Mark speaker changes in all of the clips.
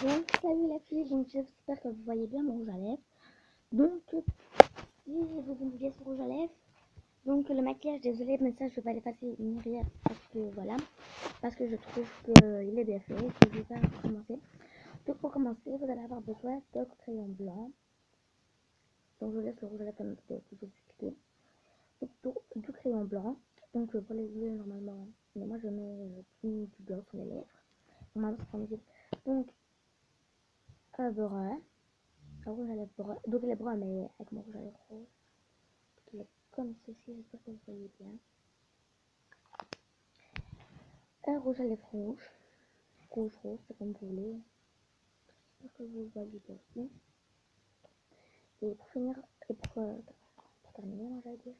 Speaker 1: Donc salut la fille, donc j'espère que vous voyez bien mon rouge à lèvres. Donc si vous oubliez ce rouge à lèvres, donc le maquillage, désolé mais ça je vais pas l'effacer ni rien parce que voilà, parce que je trouve qu'il est bien fait, que je vais pas commencer. Donc pour commencer vous allez avoir besoin de crayon blanc. Donc je laisse le rouge à lèvres comme je vous expliquer. Donc du crayon blanc, donc pour les yeux normalement, mais moi je mets du blanc sur les lèvres. Normalement c'est comme donc brun, un rouge à lèvres brun, donc il est brun mais avec mon rouge à lèvres rose, donc il est comme ceci, j'espère que vous voyez bien. Un rouge à lèvres rouge, rose, c'est comme vous voulez, j'espère que vous voyez bien aussi. Et pour finir, et pour terminer, moi j'allais dire,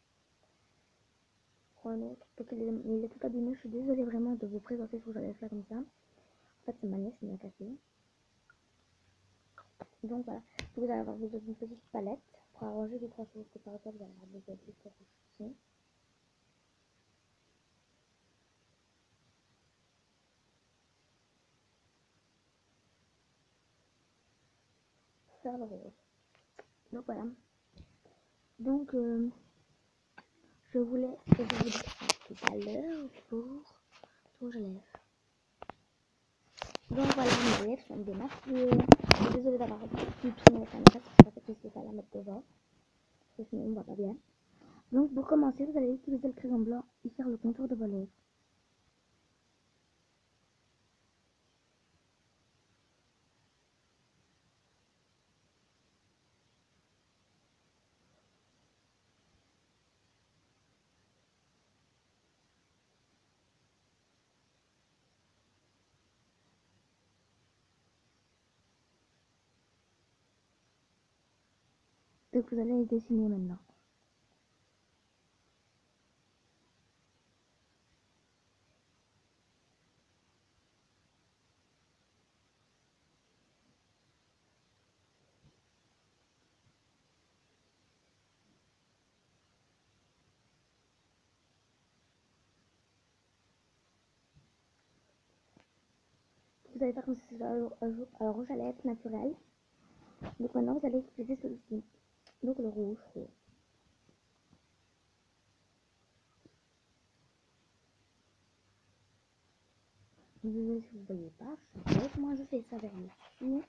Speaker 1: pour un autre, donc il est tout abîmé, je suis désolée vraiment de vous présenter ce rouge à lèvres là comme ça. En fait c'est ma nièce qui m'a cassé. Donc voilà, vous allez avoir besoin d'une petite palette pour arranger les trois choses. Que par exemple, vous allez avoir besoin de ce rouge ici. Faire le rose. Donc voilà. Donc je vous laisse et je vous dis tout à l'heure pour rouge à lèvres. Donc voilà, mes lèvres sont démaquillées. Je suis désolée d'avoir pu tourner la caméra, c'est parce que je ne sais pas la mettre devant. Parce que sinon on ne voit pas bien. Donc pour commencer, vous allez utiliser le crayon blanc et faire le contour de vos lèvres. Donc vous allez les dessiner maintenant. Vous allez faire comme si c'était un rouge à lèvres naturel. Donc maintenant vous allez utiliser celui-ci. Donc le rouge. Désolée si vous ne voyez pas. Moi je fais ça vers le dessus.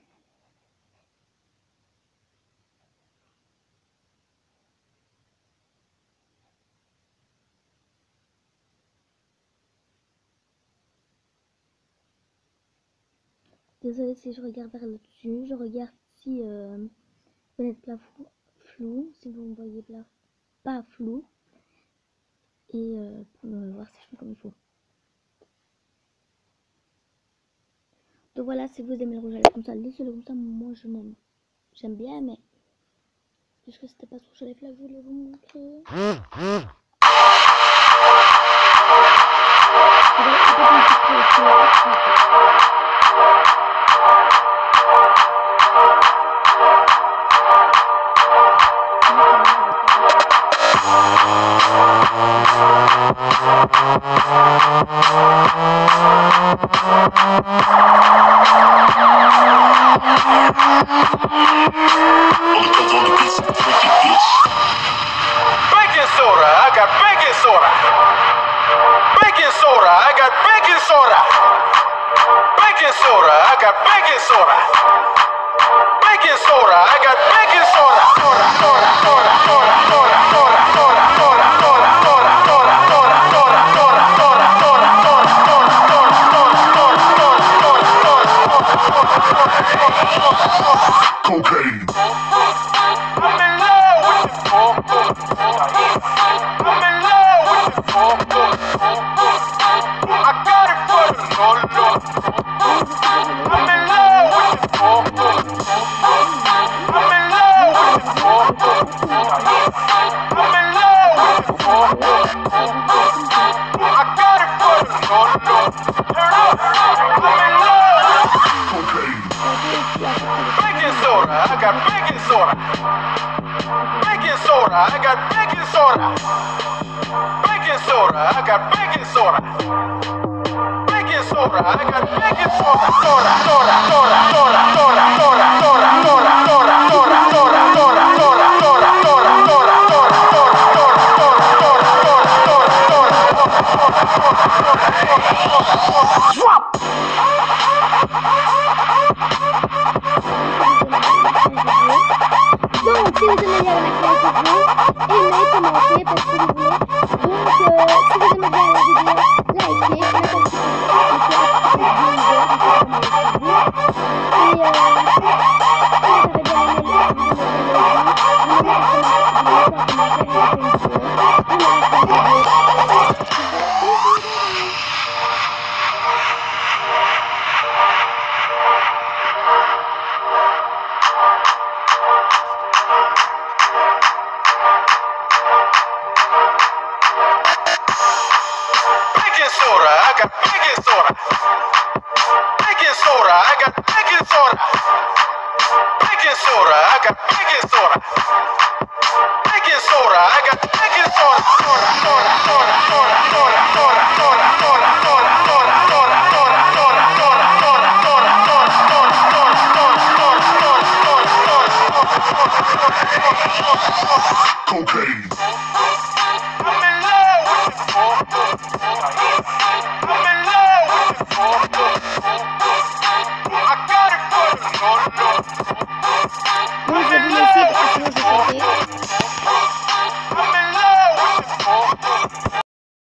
Speaker 1: Désolée si je regarde vers le dessus. Je regarde si vous n'êtes pas flou. Si vous me voyez pas flou. Et pour voir si je fais comme il faut. Donc voilà, si vous aimez le rouge à lèvres comme ça, laissez-le comme ça. Moi je m'aime. J'aime bien, mais puisque c'était pas ce rouge à lèvres là, je voulais vous montrer.
Speaker 2: I got it for you.